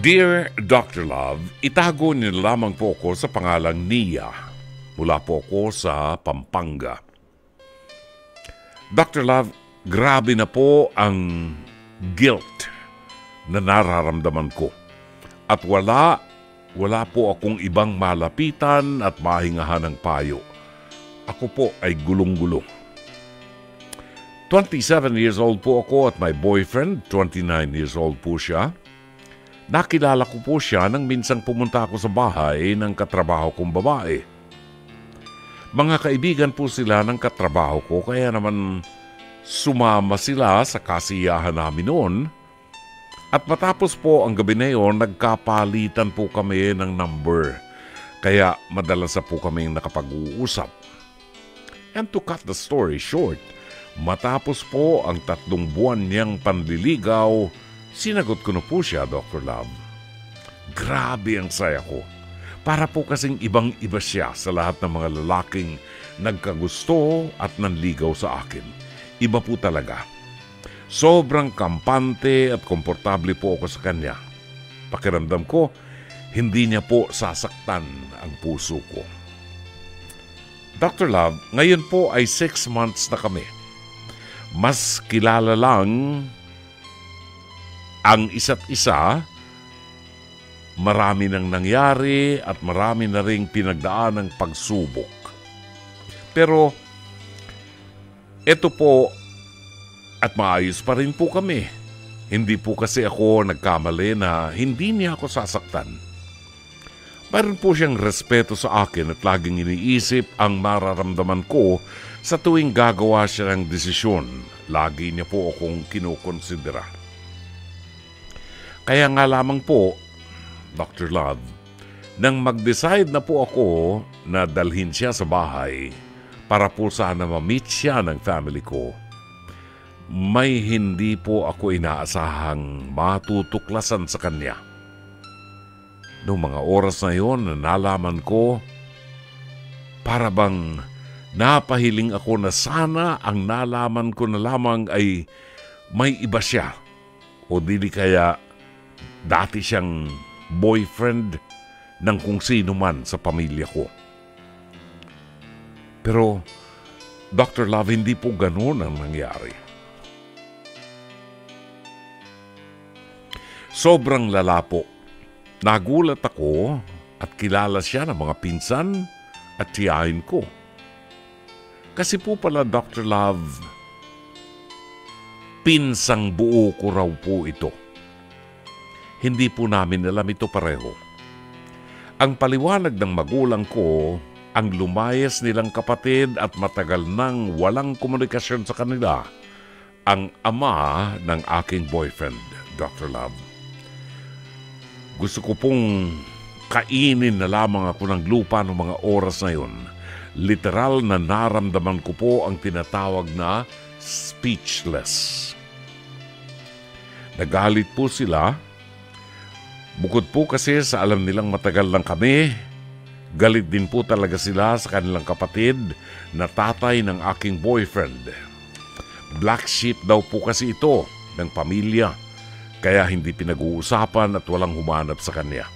Dear Dr. Love, itago niyo lamang po ako sa pangalang Nia. Mula po ako sa Pampanga. Dr. Love, grabe na po ang guilt na nararamdaman ko. At wala po akong ibang malapitan at mahingahan ng payo. Ako po ay gulong-gulong. 27 years old po ako at my boyfriend, 29 years old po siya. Nakilala ko po siya nang minsang pumunta ako sa bahay ng katrabaho kong babae. Mga kaibigan po sila ng katrabaho ko kaya naman sumama sila sa kasiyahan namin noon. At matapos po ang gabi na yun, nagkapalitan po kami ng number. Kaya madalas na po kami nakapag-uusap. And to cut the story short, matapos po ang 3 buwan niyang panliligaw, sinagot ko na po siya, Dr. Love. Grabe ang saya ko. Para po kasing ibang-iba siya sa lahat ng mga lalaking nagkagusto at nanligaw sa akin. Iba po talaga. Sobrang kampante at komportable po ako sa kanya. Pakiramdam ko, hindi niya po sasaktan ang puso ko. Dr. Love, ngayon po ay 6 months na kami. Mas kilala lang ang isa't isa, marami nang nangyari at marami na ring pinagdaan ng pagsubok. Pero, eto po, at maayos pa rin po kami. Hindi po kasi ako nagkamali na hindi niya ako sasaktan. Mayroon po siyang respeto sa akin at laging iniisip ang mararamdaman ko sa tuwing gagawa siya ng desisyon. Lagi niya po akong kinukonsidera. Kaya nga lamang po, Dr. Love, nang mag-decide na po ako na dalhin siya sa bahay para po sana ma-meet siya ng family ko, may hindi po ako inaasahang matutuklasan sa kanya. Noong mga oras na yon, nalaman ko, para bang napahiling ako na sana ang nalaman ko na lamang ay may iba siya o dili kaya dati siyang boyfriend ng kung sino man sa pamilya ko. Pero, Dr. Love, hindi po ganun ang nangyari. Sobrang lala po. Nagulat ako at kilala siya ng mga pinsan at tiyahin ko. Kasi po pala, Dr. Love, pinsang buo ko raw po ito. Hindi po namin alam ito pareho. Ang paliwanag ng magulang ko, ang lumayas nilang kapatid at matagal nang walang komunikasyon sa kanila, ang ama ng aking boyfriend, Dr. Love. Gusto ko pong kainin na lamang ako ng lupa ng mga oras na yun. Literal na naramdaman ko po ang tinatawag na speechless. Nagalit po sila. Bukod po kasi sa alam nilang matagal lang kami, galit din po talaga sila sa kanilang kapatid na tatay ng aking boyfriend. Black sheep daw po kasi ito ng pamilya, kaya hindi pinag-uusapan at walang humanap sa kanya.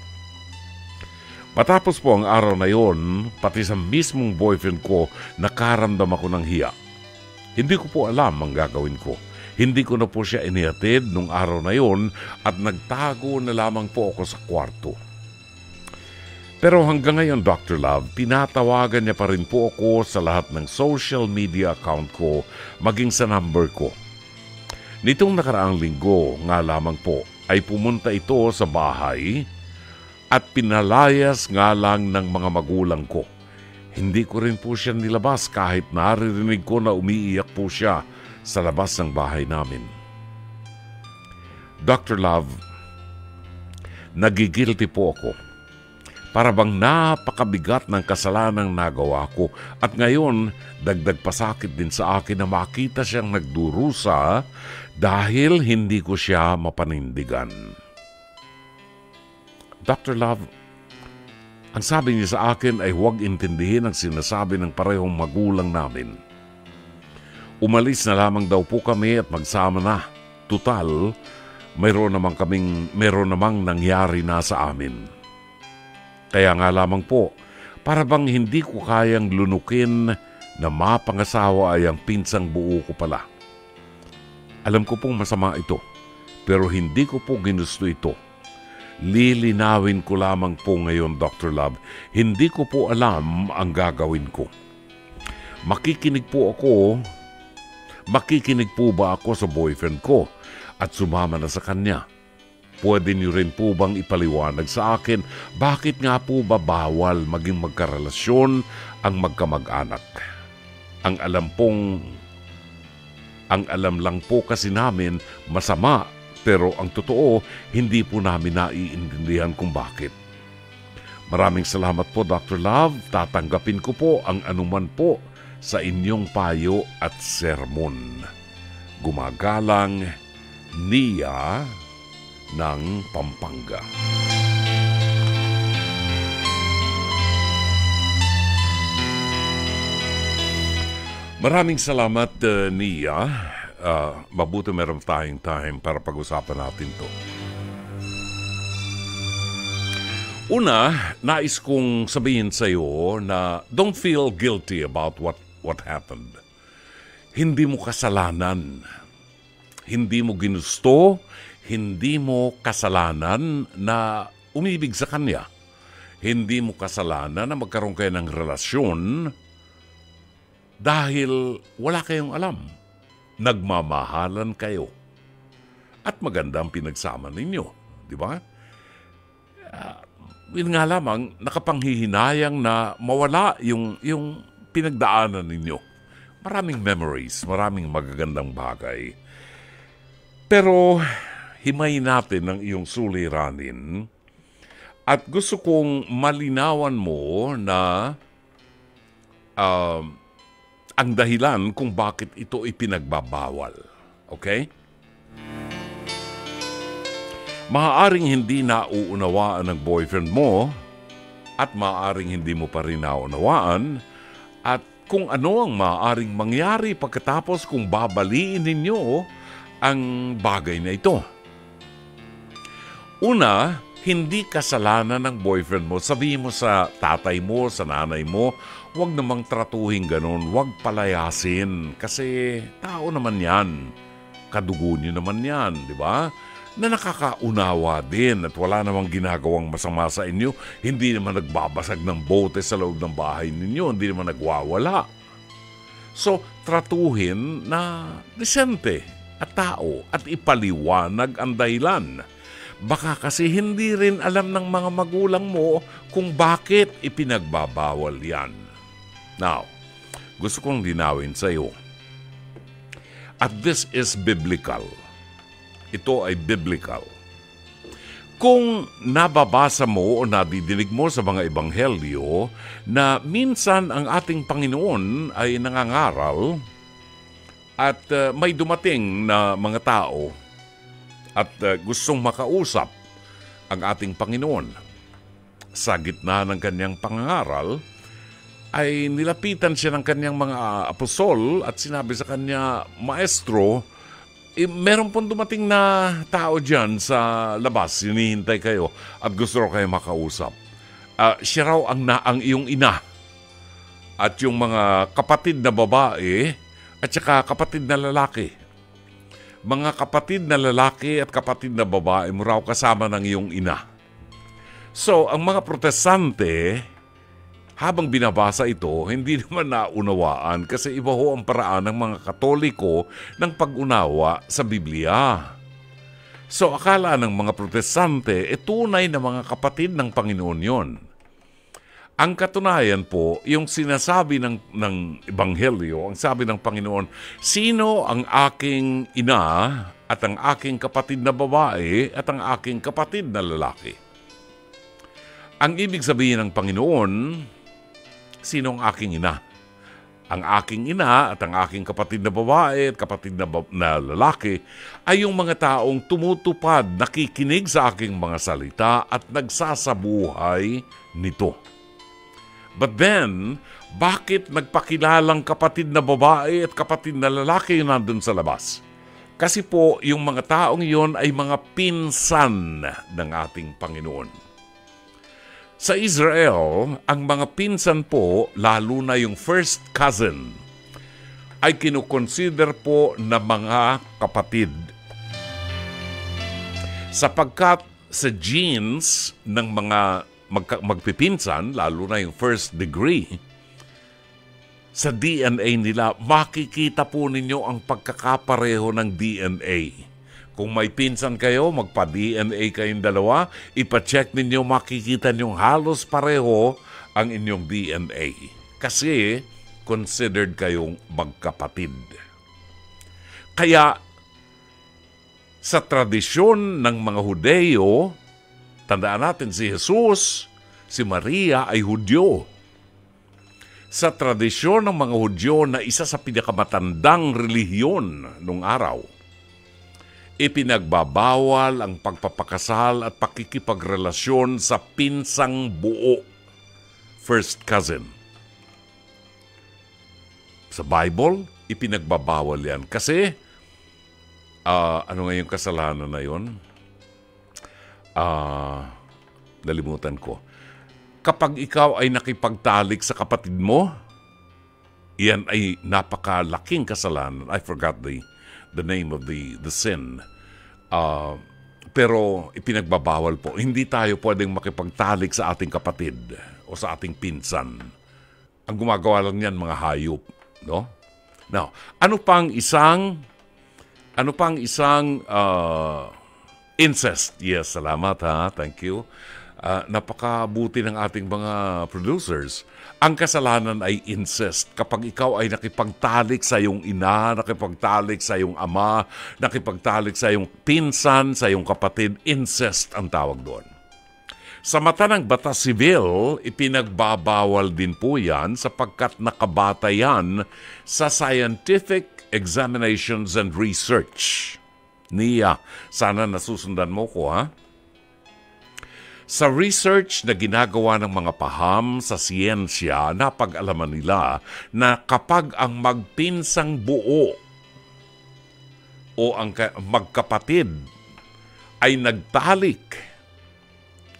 Matapos po ang araw na yon, pati sa mismong boyfriend ko, nakaramdam ako ng hiya. Hindi ko po alam ang gagawin ko. Hindi ko na po siya inihatid nung araw na yon at nagtago na lamang po ako sa kwarto. Pero hanggang ngayon, Dr. Love, tinatawagan niya pa rin po ako sa lahat ng social media account ko, maging sa number ko. Nitong nakaraang linggo nga lamang po ay pumunta ito sa bahay at pinalayas nga lang ng mga magulang ko. Hindi ko rin po siya nilabas kahit naririnig ko na umiiyak po siya sa labas ng bahay namin. Dr. Love, nagigilty po ako. Para bang napakabigat ng kasalanang nagawa ko at ngayon dagdag pasakit din sa akin na makita siyang nagdurusa dahil hindi ko siya mapanindigan. Dr. Love, ang sabi niya sa akin ay huwag intindihin ang sinasabi ng parehong magulang namin. Umalis na lamang daw po kami at magsama na. Tutal, Mayroon namang nangyari na sa amin. Kaya nga lamang po, para bang hindi ko kayang lunukin na mapangasawa ay ang pinsang buo ko pala. Alam ko pong masama ito, pero hindi ko po ginusto ito. Lilinawin ko lamang po ngayon, Dr. Love, hindi ko po alam ang gagawin ko. Makikinig po ba ako sa boyfriend ko at sumama na sa kanya? Pwede niyo rin po bang ipaliwanag sa akin bakit nga po ba bawal maging magkarelasyon ang magkamag-anak? Ang alam lang po kasi namin masama, pero ang totoo, hindi po namin naiintindihan kung bakit. Maraming salamat po, Dr. Love. Tatanggapin ko po ang anuman po sa inyong payo at sermon. Gumagalang, Nia ng Pampanga. Maraming salamat, Nia. Mabuti meron tayong time para pag-usapan natin to. Una, nais kong sabihin sa iyo na don't feel guilty about what happened. Hindi mo kasalanan. Hindi mo ginusto. Hindi mo kasalanan na umibig sa kanya. Hindi mo kasalanan na magkaroon kayo ng relasyon dahil wala kayong alam. Nagmamahalan kayo. At maganda ang pinagsama ninyo. Di ba? Yun nga lamang, nakapanghihinayang na mawala yung pinagdaanan ninyo. Maraming memories, maraming magagandang bagay. Pero himayin natin ang iyong suliranin at gusto kong malinawan mo na ang dahilan kung bakit ito ipinagbabawal. Okay? Maaaring hindi nauunawaan ng boyfriend mo at maaaring hindi mo pa rin naunawaan at kung ano ang maaaring mangyari pagkatapos kung babaliin ninyo ang bagay na ito. Una, hindi kasalanan ng boyfriend mo. Sabihin mo sa tatay mo, sa nanay mo, huwag namang tratuhin ganun, huwag palayasin kasi tao naman yan. Kadugo niyo naman yan, di ba? Na nakakaunawa din at wala namang ginagawang masama sa inyo, hindi naman nagbabasag ng bote sa loob ng bahay ninyo, hindi naman nagwawala. So, tratuhin na disente at tao at ipaliwanag ang dahilan. Baka kasi hindi rin alam ng mga magulang mo kung bakit ipinagbabawal yan. Now, gusto kong linawin sa iyo. At this is biblical. Ito ay biblical. Kung nababasa mo o nadidinig mo sa mga ebanghelyo na minsan ang ating Panginoon ay nangangaral at may dumating na mga tao at gustong makausap ang ating Panginoon. Sa gitna ng kanyang pangangaral ay nilapitan siya ng kanyang mga apostol at sinabi sa kanya, Maestro, meron pong dumating na tao dyan sa labas, hinihintay kayo at gusto raw kayo makausap. Siya raw ang iyong ina at yung mga kapatid na babae at saka kapatid na lalaki. Mga kapatid na lalaki at kapatid na babae mo raw kasama ng iyong ina. So, ang mga protestante, habang binabasa ito, hindi naman naunawaan kasi iba ho ang paraan ng mga Katoliko ng pag-unawa sa Biblia. So akala ng mga protestante, tunay na mga kapatid ng Panginoon yon. Ang katunayan po, yung sinasabi ng Ebanghelyo, ang sabi ng Panginoon, sino ang aking ina at ang aking kapatid na babae at ang aking kapatid na lalaki? Ang ibig sabihin ng Panginoon, sino ang aking ina? Ang aking ina at ang aking kapatid na babae at kapatid na lalaki ay yung mga taong tumutupad, nakikinig sa aking mga salita at nagsasabuhay nito. But then, bakit nagpakilalang kapatid na babae at kapatid na lalaki yung nandun sa labas? Kasi po, yung mga taong iyon ay mga pinsan ng ating Panginoon. Sa Israel, ang mga pinsan po, lalo na yung first cousin, ay kinukonsider po na mga kapatid. Sapagkat sa genes ng mga magpipinsan, lalo na yung first degree, sa DNA nila, makikita po ninyo ang pagkakapareho ng DNA. Kung may pinsan kayo, magpa-DNA kayong dalawa, ipacheck ninyo, makikita nyo halos pareho ang inyong DNA. Kasi considered kayong magkapatid. Kaya sa tradisyon ng mga Hudeo, tandaan natin si Jesus, si Maria ay Hudyo. Sa tradisyon ng mga Hudyo na isa sa pinakamatandang relihiyon nung araw, ipinagbabawal ang pagpapakasal at pakikipagrelasyon sa pinsang buo, first cousin. Sa Bible, ipinagbabawal yan. Kasi, ano nga yung kasalanan na yun? Nalimutan ko. Kapag ikaw ay nakipagtalik sa kapatid mo, yan ay napakalaking kasalanan. I forgot the name of the sin. Pero ipinagbabawal po. Hindi tayo pwedeng makipagtalik sa ating kapatid o sa ating pinsan. Ang gumagawa lang yan, mga hayop. No? Now, ano pang isang incest? Yes, salamat ha. Thank you. Napakabuti ng ating mga producers. Ang kasalanan ay incest. Kapag ikaw ay nakipagtalik sa iyong ina, nakipagtalik sa iyong ama, nakipagtalik sa iyong pinsan, sa iyong kapatid, incest ang tawag doon. Sa mata ng batas sibil, ipinagbabawal din po yan sapagkat nakabata yan sa scientific examinations and research. Niya, sana nasusundan mo ko ha. Sa research na ginagawa ng mga paham sa siyensya, napag-alaman nila na kapag ang magpinsang buo o ang magkapatid ay nagtalik,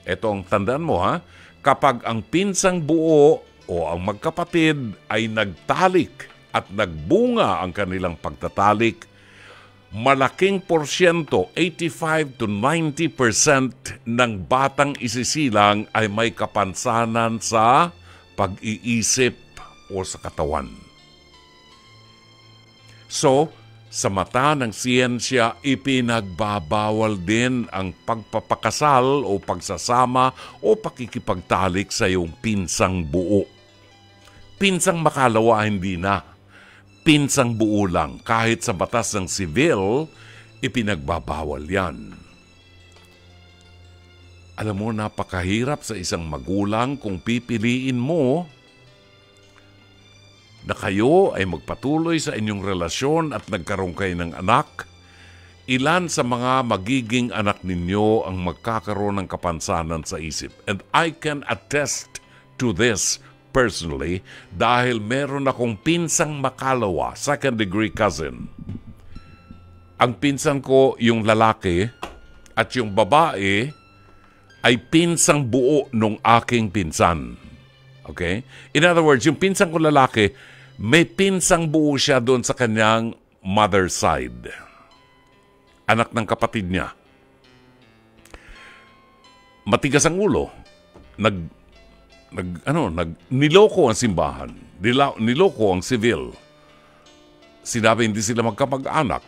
eto ang tandaan mo ha, kapag ang pinsang buo o ang magkapatid ay nagtalik at nagbunga ang kanilang pagtatalik, malaking porsyento, 85 to 90% ng batang isisilang ay may kapansanan sa pag-iisip o sa katawan. So, sa mata ng siyensya, ipinagbabawal din ang pagpapakasal o pagsasama o pakikipagtalik sa iyong pinsang buo. Pinsang makalawa, hindi na. Pinsang buo lang. Kahit sa batas ng sivil, ipinagbabawal yan. Alam mo, napakahirap sa isang magulang kung pipiliin mo na kayo ay magpatuloy sa inyong relasyon at nagkaroon kayo ng anak. Ilan sa mga magiging anak ninyo ang magkakaroon ng kapansanan sa isip. And I can attest to this personally, dahil meron akong pinsang makalawa, second degree cousin. Ang pinsan ko, yung lalaki, at yung babae, ay pinsang buo nung aking pinsan. Okay? In other words, yung pinsan ko lalaki, may pinsang buo siya doon sa kanyang mother's side. Anak ng kapatid niya. Matigas ang ulo. Niloko ang simbahan, niloko ang civil. Sinabi hindi sila magkamag-anak.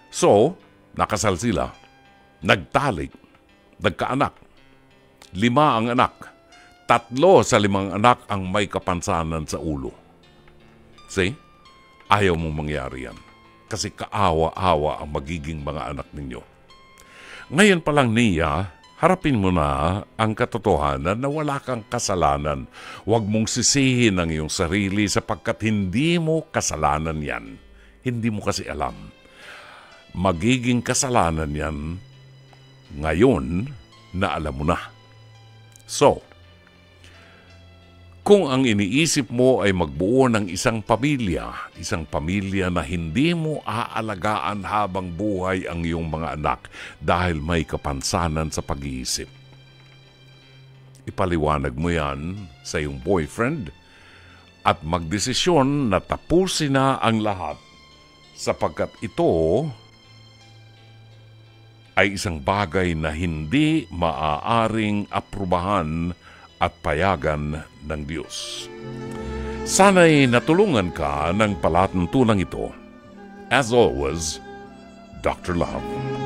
So, nakasal sila. Nagtalik. Nagkaanak. 5 ang anak. 3 sa 5 anak ang may kapansanan sa ulo. See? Ayaw mong mangyari yan. Kasi kaawa-awa ang magiging mga anak ninyo. Ngayon pa lang niya, harapin mo na ang katotohanan na wala kang kasalanan. Huwag mong sisihin ang iyong sarili sapagkat hindi mo kasalanan yan. Hindi mo kasi alam. Magiging kasalanan yan ngayon na alam mo na. So, Kung ang iniisip mo ay magbuo ng isang pamilya na hindi mo aalagaan habang buhay ang iyong mga anak dahil may kapansanan sa pag-iisip, ipaliwanag mo yan sa iyong boyfriend at magdesisyon na tapusin na ang lahat sapagkat ito ay isang bagay na hindi maaaring aprubahan at payagan ng Diyos. Sana'y natulungan ka ng palatuntunang ito. As always, Dr. Love.